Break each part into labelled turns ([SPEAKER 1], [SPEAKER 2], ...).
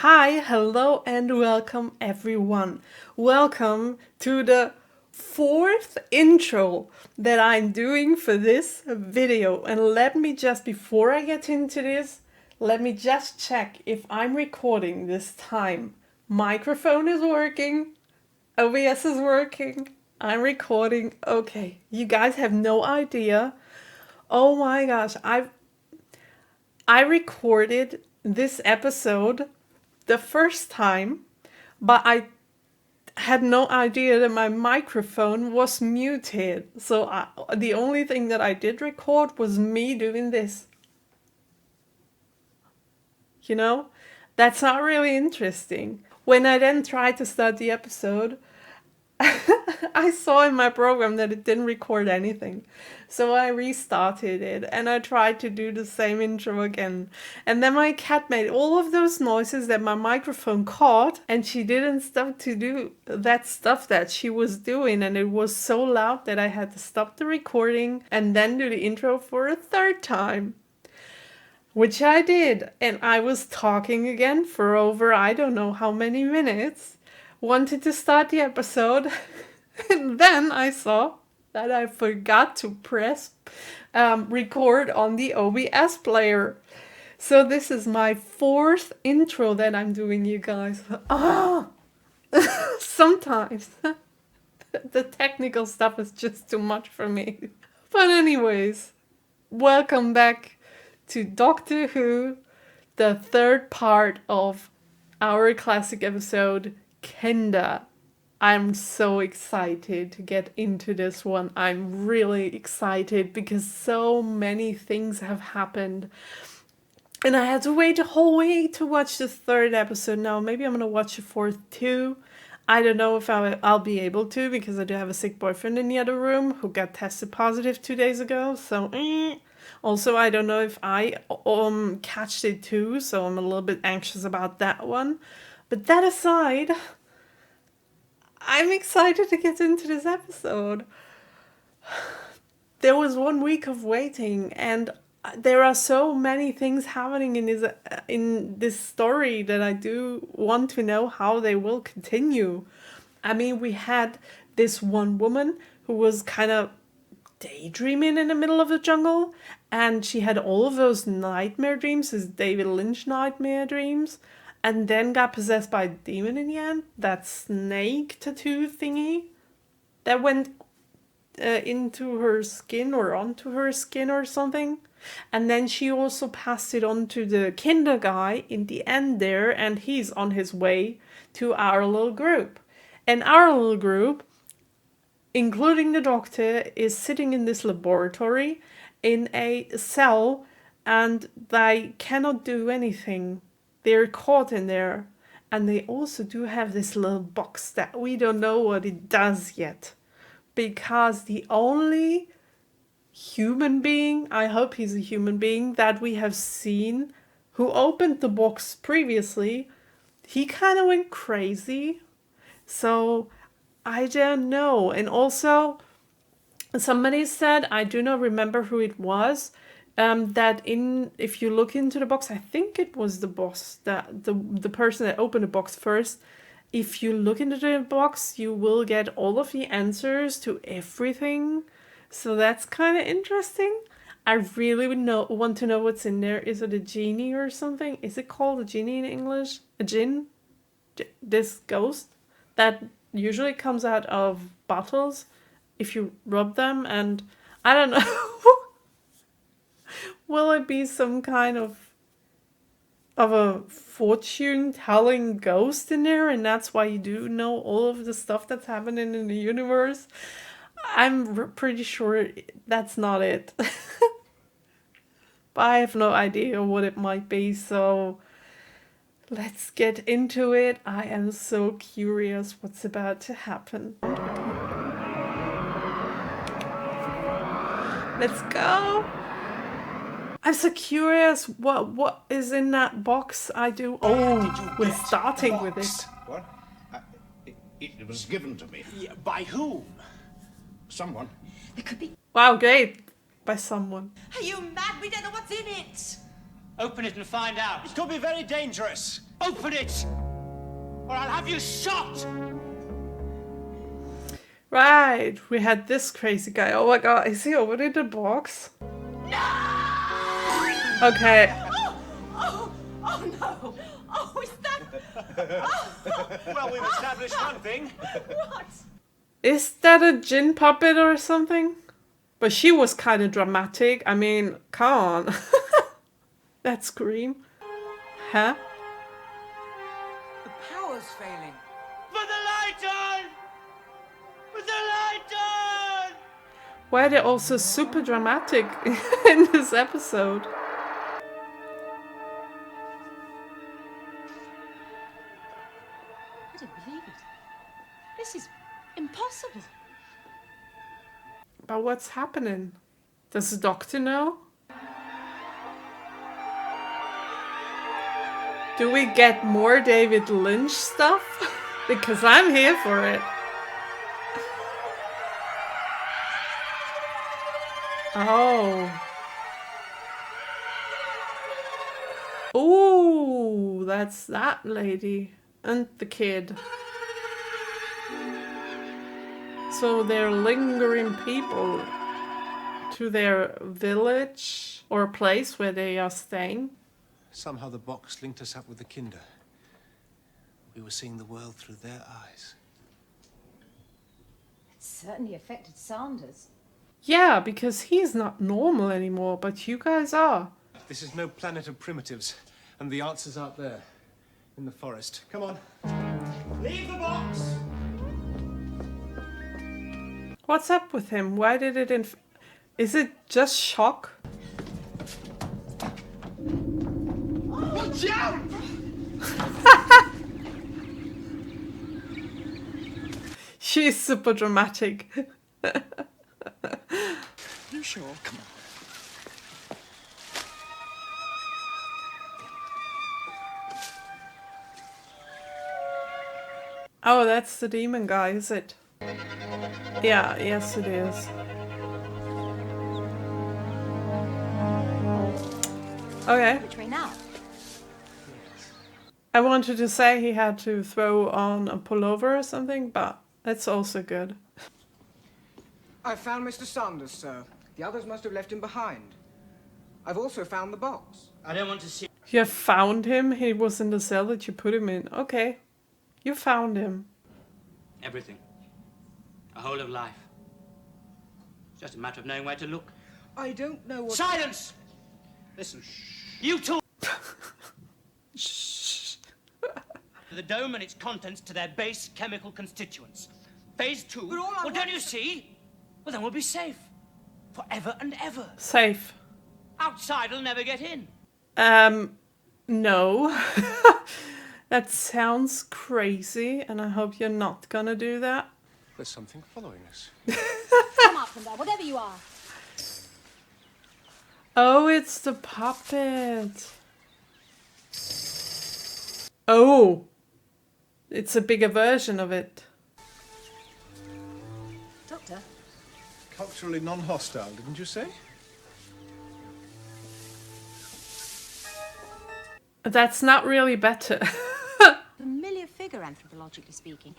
[SPEAKER 1] Hi, hello, and welcome everyone. Welcome to the fourth intro that I'm doing for this video. And let me just, before I get into this, let me just check if I'm recording this time. Microphone is working, OBS is working, I'm recording. Okay, you guys have no idea. Oh my gosh, I recorded this episode the first time, but I had no idea that my microphone was muted. So the only thing that I did record was me doing this. You know, that's not really interesting. When I then tried to start the episode, I saw in my program that it didn't record anything. So I restarted it and I tried to do the same intro again. And then my cat made all of those noises that my microphone caught, and she didn't stop to do that stuff that she was doing. And it was so loud that I had to stop the recording and then do the intro for a third time. Which I did. And I was talking again for over I don't know how many minutes. Wanted to start the episode, and then I saw that I forgot to press record on the OBS player. So this is my fourth intro that I'm doing, you guys. Sometimes the technical stuff is just too much for me. But anyways, welcome back to Doctor Who, the third part of our classic episode, Kenda. I'm so excited to get into this one. I'm really excited because so many things have happened. And I had to wait a whole week to watch the third episode. Now, maybe I'm going to watch the fourth too. I don't know if I'll be able to, because I do have a sick boyfriend in the other room who got tested positive 2 days ago. So, Also, I don't know if I catched it too, so I'm a little bit anxious about that one. But that aside, I'm excited to get into this episode. There was 1 week of waiting, and there are so many things happening in this story that I do want to know how they will continue. I mean, we had this one woman who was kind of daydreaming in the middle of the jungle, and she had all of those nightmare dreams, these David Lynch nightmare dreams, and then got possessed by a demon in the end. That snake tattoo thingy that went into her skin or onto her skin or something. And then she also passed it on to the Kinder guy in the end there, and he's on his way to our little group. And our little group, including the doctor, is sitting in this laboratory in a cell, and they cannot do anything. They're caught in there. And they also do have this little box that we don't know what it does yet. Because the only human being, I hope he's a human being, that we have seen who opened the box previously, he kind of went crazy. So I don't know. And also, somebody said, I do not remember who it was, that if you look into the box, I think it was the boss, the person that opened the box first. If you look into the box, you will get all of the answers to everything. So that's kind of interesting. I really want to know what's in there. Is it a genie or something? Is it called a genie in English? A jinn? This ghost that usually comes out of bottles if you rub them, and I don't know. Will it be some kind of a fortune-telling ghost in there, and that's why you do know all of the stuff that's happening in the universe? I'm pretty sure that's not it. But I have no idea what it might be, so let's get into it. I am so curious what's about to happen. Let's go! I'm so curious what is in that box. We're starting with it.
[SPEAKER 2] What? It was given to me.
[SPEAKER 3] Yeah, by whom?
[SPEAKER 2] Someone.
[SPEAKER 4] It could be.
[SPEAKER 1] Wow, great. By someone.
[SPEAKER 4] Are you mad? We don't know what's in it.
[SPEAKER 3] Open it and find out.
[SPEAKER 5] It could be very dangerous.
[SPEAKER 3] Open it! Or I'll have you shot!
[SPEAKER 1] Right, we had this crazy guy. Oh my god, is he already in the box? Okay.
[SPEAKER 4] Oh no! Oh, is that...
[SPEAKER 3] Well, we've established one thing.
[SPEAKER 4] What?
[SPEAKER 1] Is that a gin puppet or something? But she was kind of dramatic. I mean, come on. That scream. Huh?
[SPEAKER 4] The power's failing.
[SPEAKER 3] Put the light on! Put the light on!
[SPEAKER 1] Why are they also super dramatic in this episode?
[SPEAKER 5] I don't believe it. This is impossible.
[SPEAKER 1] But what's happening? Does the doctor know? Do we get more David Lynch stuff? Because I'm here for it. Oh. Ooh, that's that lady. And the kid. So they're lingering people to their village or place where they are staying.
[SPEAKER 6] Somehow the box linked us up with the Kinder. We were seeing the world through their eyes.
[SPEAKER 5] It certainly affected Sanders.
[SPEAKER 1] Yeah, because he's not normal anymore, but you guys are.
[SPEAKER 6] This is no planet of primitives, and the answer's out there, in the forest. Come on.
[SPEAKER 3] Leave the box!
[SPEAKER 1] What's up with him? Why did it Is it just shock?
[SPEAKER 3] Watch out!
[SPEAKER 1] She's super dramatic.
[SPEAKER 3] You sure? Come on.
[SPEAKER 1] Oh, that's the demon guy, is it? Yeah, yes it is. Okay.
[SPEAKER 5] Which way now?
[SPEAKER 1] I wanted to say he had to throw on a pullover or something, but that's also good.
[SPEAKER 7] I found Mr. Sanders, sir. The others must have left him behind. I've also found the box.
[SPEAKER 3] I don't want to see...
[SPEAKER 1] You have found him? He was in the cell that you put him in. Okay. You found him.
[SPEAKER 3] Everything. A whole of life. It's just a matter of knowing where to look.
[SPEAKER 7] I don't know what...
[SPEAKER 3] Silence! Listen. You two... The dome and its contents to their base chemical constituents. Phase 2.
[SPEAKER 7] But all I
[SPEAKER 3] Well, don't
[SPEAKER 7] want-
[SPEAKER 3] you see? Well, then we'll be safe. Forever and ever.
[SPEAKER 1] Safe.
[SPEAKER 3] Outside will never get in.
[SPEAKER 1] No. That sounds crazy, and I hope you're not gonna do that.
[SPEAKER 6] There's something following us.
[SPEAKER 5] Come up from there, whatever you are.
[SPEAKER 1] Oh, it's the puppet. Oh. It's a bigger version of it.
[SPEAKER 5] Doctor,
[SPEAKER 6] Culturally non-hostile, didn't you say?
[SPEAKER 1] That's not really better.
[SPEAKER 5] familiar figure, anthropologically speaking.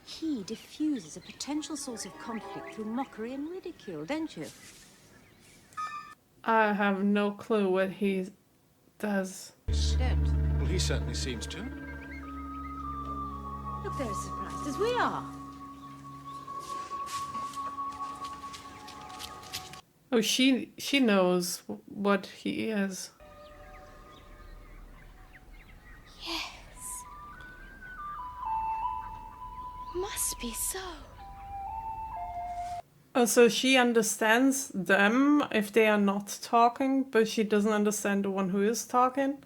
[SPEAKER 5] He diffuses a potential source of conflict through mockery and ridicule, don't you?
[SPEAKER 1] I have no clue what he does.
[SPEAKER 5] You don't.
[SPEAKER 6] Well, he certainly seems to.
[SPEAKER 5] Look, they're as surprised as we are.
[SPEAKER 1] Oh, she knows what he is.
[SPEAKER 8] Yes. Must be so.
[SPEAKER 1] Oh, so she understands them if they are not talking, but she doesn't understand the one who is talking?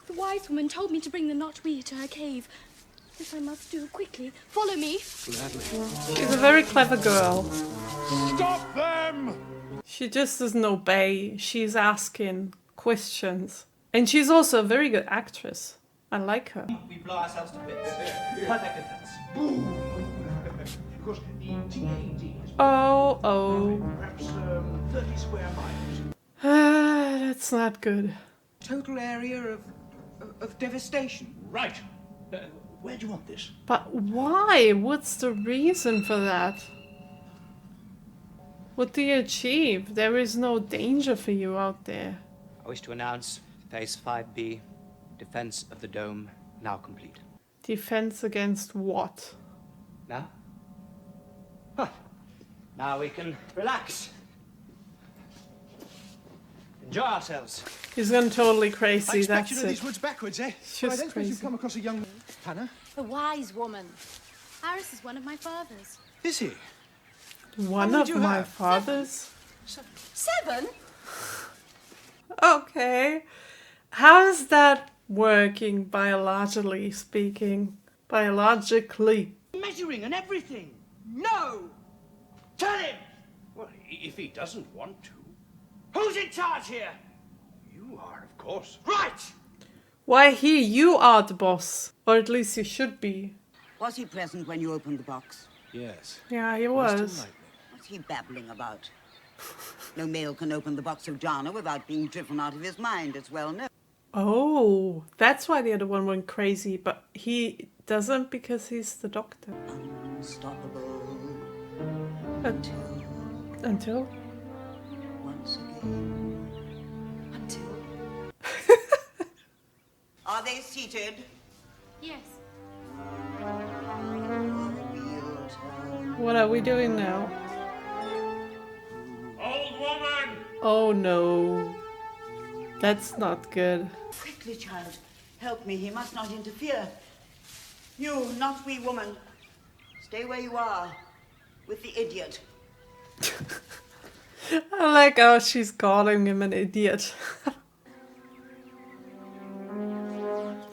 [SPEAKER 8] The wise woman told me to bring the knotweed to her cave. This I must do quickly. Follow me.
[SPEAKER 6] Gladly.
[SPEAKER 1] She's a very clever girl.
[SPEAKER 2] Stop them!
[SPEAKER 1] She just doesn't obey. She's asking questions. And she's also a very good actress. I like her.
[SPEAKER 3] We blow ourselves to bits. Perfect defense.
[SPEAKER 2] Of course, the TAD is
[SPEAKER 1] Oh.
[SPEAKER 2] perhaps 30 square miles.
[SPEAKER 1] That's not good.
[SPEAKER 7] Total area of devastation.
[SPEAKER 2] Right. Where do you want this?
[SPEAKER 1] But why? What's the reason for that? What do you achieve? There is no danger for you out there.
[SPEAKER 3] I wish to announce Phase 5B, defense of the dome, now complete.
[SPEAKER 1] Defense against what?
[SPEAKER 3] Now? Huh. Now we can relax. Enjoy ourselves.
[SPEAKER 1] He's gone totally crazy,
[SPEAKER 6] I expect
[SPEAKER 1] that's
[SPEAKER 6] you know these
[SPEAKER 1] it.
[SPEAKER 6] woods backwards, eh?
[SPEAKER 1] It's
[SPEAKER 2] I
[SPEAKER 1] just
[SPEAKER 2] don't suppose
[SPEAKER 1] crazy.
[SPEAKER 2] you've come across a young Hannah?
[SPEAKER 8] A wise woman. Iris is one of my father's.
[SPEAKER 6] Is he?
[SPEAKER 1] One
[SPEAKER 6] How many
[SPEAKER 1] of
[SPEAKER 6] do you
[SPEAKER 1] my
[SPEAKER 6] have?
[SPEAKER 1] fathers?
[SPEAKER 4] 7?
[SPEAKER 1] Okay. How is that working biologically speaking? Biologically.
[SPEAKER 3] Measuring and everything.
[SPEAKER 4] No!
[SPEAKER 3] Tell him!
[SPEAKER 2] Well, if he doesn't want to.
[SPEAKER 3] Who's in charge here?
[SPEAKER 2] You are, of course.
[SPEAKER 3] Right!
[SPEAKER 1] Why here you are the boss. Or at least you should be.
[SPEAKER 9] Was he present when you opened the box?
[SPEAKER 6] Yes.
[SPEAKER 1] Yeah, he
[SPEAKER 6] Still
[SPEAKER 1] was.
[SPEAKER 6] lightning.
[SPEAKER 9] What's he babbling about? No male can open the box of jhana without being driven out of his mind, it's well known.
[SPEAKER 1] Oh, that's why the other one went crazy. But he doesn't because he's the doctor.
[SPEAKER 9] Unstoppable
[SPEAKER 1] Until?
[SPEAKER 9] once again.
[SPEAKER 4] Until.
[SPEAKER 9] Are they seated?
[SPEAKER 8] Yes.
[SPEAKER 9] Real time.
[SPEAKER 1] What are we doing now?
[SPEAKER 2] Old woman!
[SPEAKER 1] Oh no. That's not good.
[SPEAKER 9] Quickly, child. Help me, he must not interfere. You, not we woman. Stay where you are. With the idiot.
[SPEAKER 1] I like how she's calling him an idiot.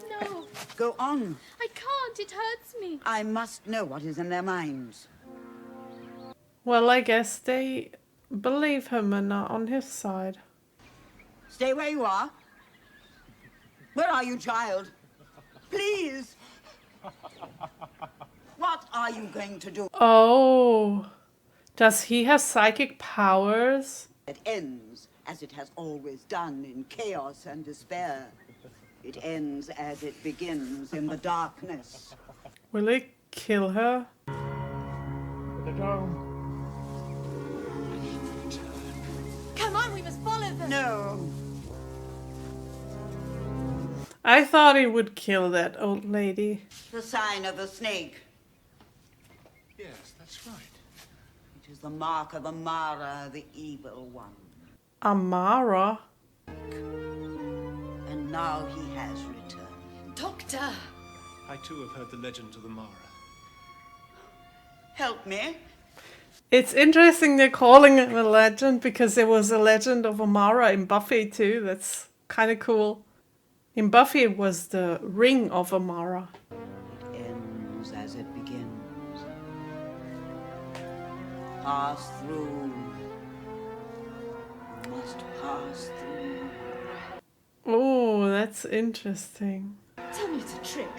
[SPEAKER 8] No,
[SPEAKER 9] Go on.
[SPEAKER 8] I can't. It hurts me.
[SPEAKER 9] I must know what is in their minds.
[SPEAKER 1] Well, I guess they believe him and are on his side.
[SPEAKER 9] Stay where you are. Where are you, child? Please. What are you going to do?
[SPEAKER 1] Oh. Does he have psychic powers?
[SPEAKER 9] It ends as it has always done, in chaos and despair. It ends as it begins, in the darkness.
[SPEAKER 1] Will he kill her?
[SPEAKER 2] The dome.
[SPEAKER 8] Come on, we must follow them.
[SPEAKER 9] No.
[SPEAKER 1] I thought he would kill that old lady.
[SPEAKER 9] The sign of the snake.
[SPEAKER 6] Yes, that's right.
[SPEAKER 9] It is the mark of Amara, the evil one.
[SPEAKER 1] Amara?
[SPEAKER 9] And now he has returned.
[SPEAKER 4] Doctor!
[SPEAKER 6] I too have heard the legend of the Mara.
[SPEAKER 9] Help me.
[SPEAKER 1] It's interesting they're calling him a legend because there was a legend of Amara in Buffy too. That's kind of cool. In Buffy it was the ring of Amara.
[SPEAKER 9] It ends as it begins. Pass through. You must pass through.
[SPEAKER 1] Oh, that's interesting.
[SPEAKER 4] Tell me it's a trick.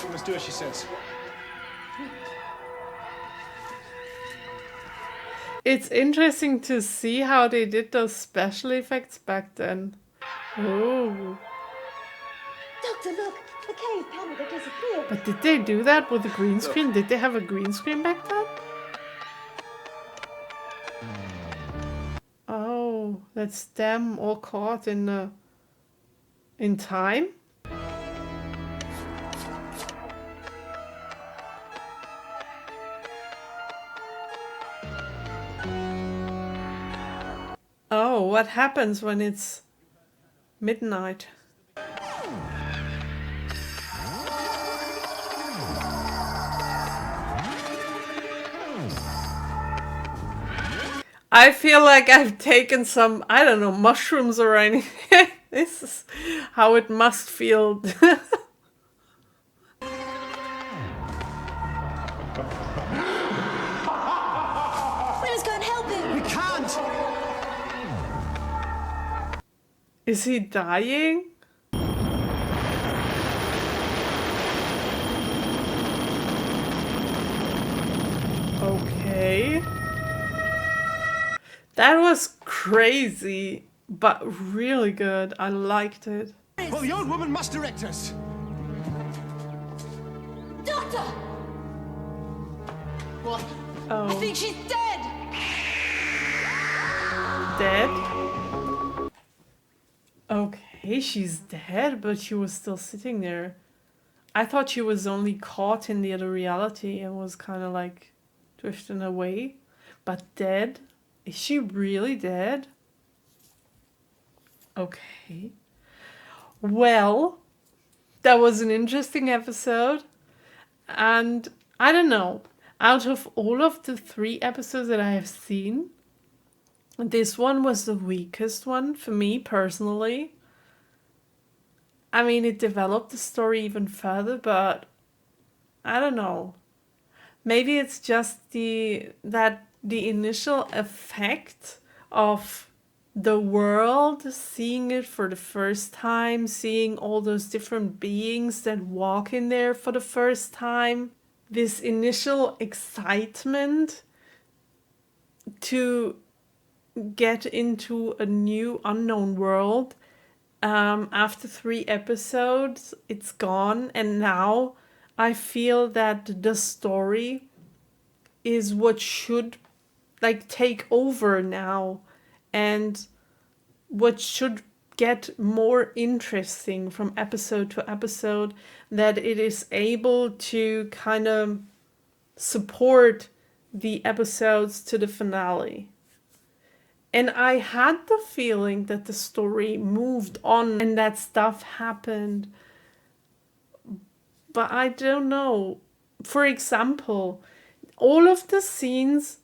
[SPEAKER 6] We must do as she says.
[SPEAKER 1] It's interesting to see how they did those special effects back then. Oh.
[SPEAKER 8] Doctor, look. The cave panel that disappeared.
[SPEAKER 1] But did they do that with a green screen? Did they have a green screen back then? Oh, that's them all caught in time? Oh, what happens when it's midnight? I feel like I've taken some, I don't know, mushrooms or anything. This is how it must feel.
[SPEAKER 8] We must go and help him.
[SPEAKER 6] We can't!
[SPEAKER 1] Is he dying? Okay. That was crazy. but really good. I liked it.
[SPEAKER 6] Well, the old woman must direct us.
[SPEAKER 4] Doctor!
[SPEAKER 7] What?
[SPEAKER 4] I
[SPEAKER 1] Oh,
[SPEAKER 4] think she's dead!
[SPEAKER 1] dead? Okay, she's dead, but she was still sitting there. I thought she was only caught in the other reality and was kind of like drifting away. But dead? Is she really dead? Okay. Well, that was an interesting episode. And I don't know, out of all of the 3 episodes that I have seen, this one was the weakest one for me personally. I mean, it developed the story even further, but I don't know. Maybe it's just the initial effect of the world, seeing it for the first time, seeing all those different beings that walk in there for the first time. This initial excitement to get into a new unknown world. After 3 episodes, it's gone, and now I feel that the story is what should like take over now, and what should get more interesting from episode to episode, that it is able to kind of support the episodes to the finale. And I had the feeling that the story moved on and that stuff happened. But I don't know. For example, all of the scenes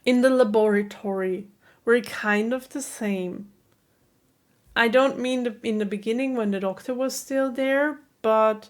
[SPEAKER 1] in the laboratory were kind of the same. I don't mean in the beginning when the doctor was still there, but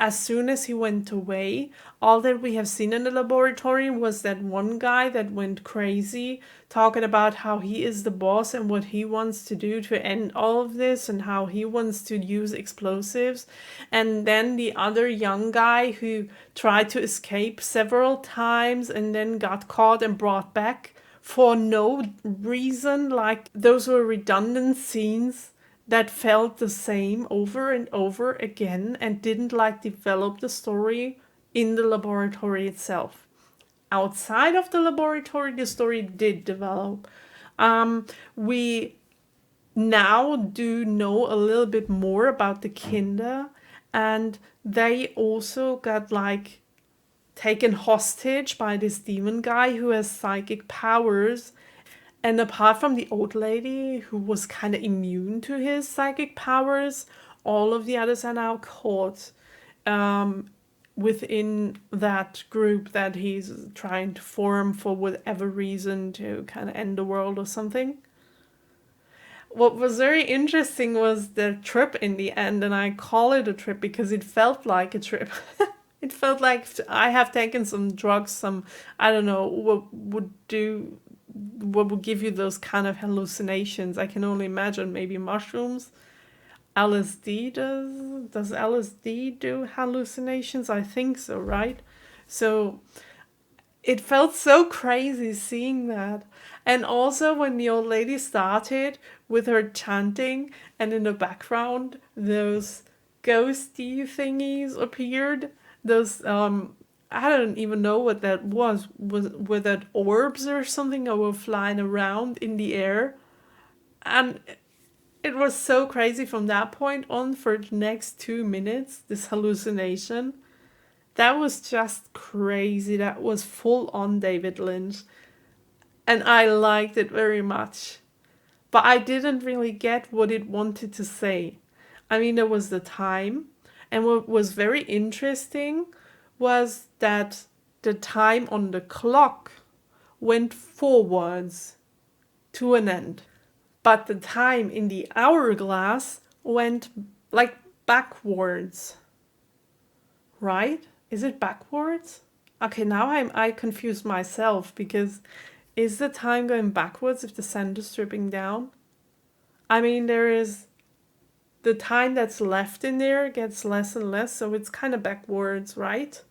[SPEAKER 1] as soon as he went away, all that we have seen in the laboratory was that one guy that went crazy, talking about how he is the boss and what he wants to do to end all of this and how he wants to use explosives. And then the other young guy who tried to escape several times and then got caught and brought back for no reason. Like, those were redundant scenes that felt the same over and over again and didn't like develop the story in the laboratory itself. Outside of the laboratory, the story did develop. We now do know a little bit more about the Kinder, and they also got like taken hostage by this demon guy who has psychic powers. And apart from the old lady who was kind of immune to his psychic powers, all of the others are now caught within that group that he's trying to form for whatever reason to kind of end the world or something. What was very interesting was the trip in the end, and I call it a trip because it felt like a trip. It felt like I have taken some drugs, I don't know, what would give you those kind of hallucinations. I can only imagine maybe mushrooms. LSD does LSD do hallucinations? I think so, right? So it felt so crazy seeing that. And also when the old lady started with her chanting and in the background those ghosty thingies appeared, those I don't even know what that was. Were that orbs or something that were flying around in the air? And it was so crazy from that point on for the next 2 minutes, this hallucination. That was just crazy. That was full on David Lynch. And I liked it very much. But I didn't really get what it wanted to say. I mean, there was the time. And what was very interesting was that the time on the clock went forwards to an end. But the time in the hourglass went like backwards. Right? Is it backwards? Okay, now I confused myself, because is the time going backwards if the sand is stripping down? I mean, there is the time that's left in there gets less and less, so it's kind of backwards, right?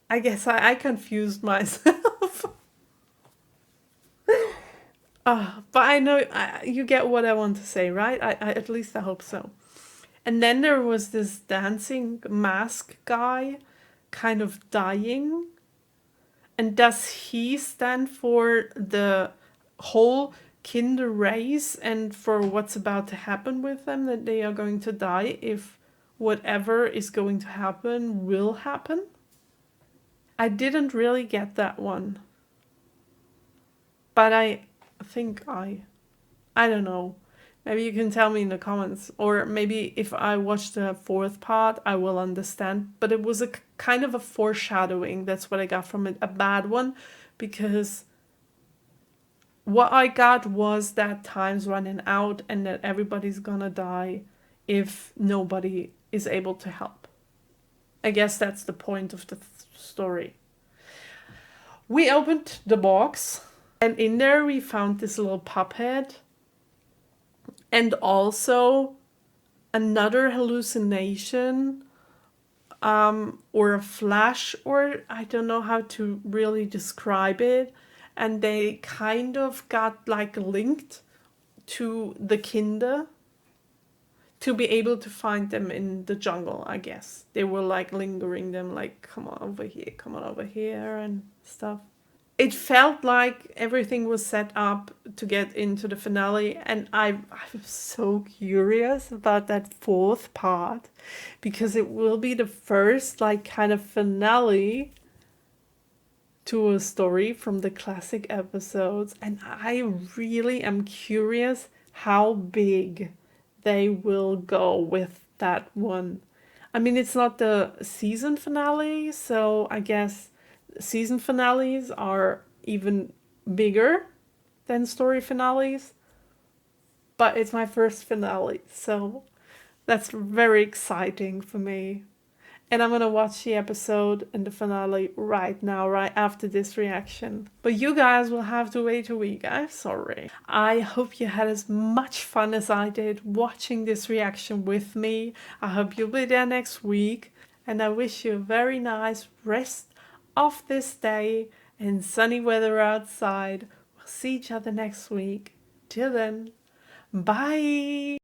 [SPEAKER 1] I guess I confused myself. But I know you get what I want to say, right? I at least I hope so. And then there was this dancing mask guy kind of dying. And does he stand for the whole kinder race and for what's about to happen with them, that they are going to die if whatever is going to happen will happen? I didn't really get that one. But I think I don't know. Maybe you can tell me in the comments, or maybe if I watch the fourth part, I will understand. But it was a kind of a foreshadowing. That's what I got from it. A bad one, because what I got was that time's running out and that everybody's gonna die if nobody is able to help. I guess that's the point of the story. We opened the box, and in there we found this little pup head. And also another hallucination, or a flash, or I don't know how to really describe it. And they kind of got like linked to the Kinder to be able to find them in the jungle, I guess. They were like lingering them, like, come on over here and stuff. It felt like everything was set up to get into the finale, and I'm so curious about that fourth part, because it will be the first like kind of finale to a story from the classic episodes, and I really am curious how big they will go with that one. I mean, it's not the season finale, so I guess season finales are even bigger than story finales, but it's my first finale, so that's very exciting for me. And I'm gonna watch the episode and the finale right now, right after this reaction. But you guys will have to wait a week, I'm sorry. I hope you had as much fun as I did watching this reaction with me. I hope you'll be there next week, and I wish you a very nice rest of this day and sunny weather outside. We'll see each other next week. Till then, bye!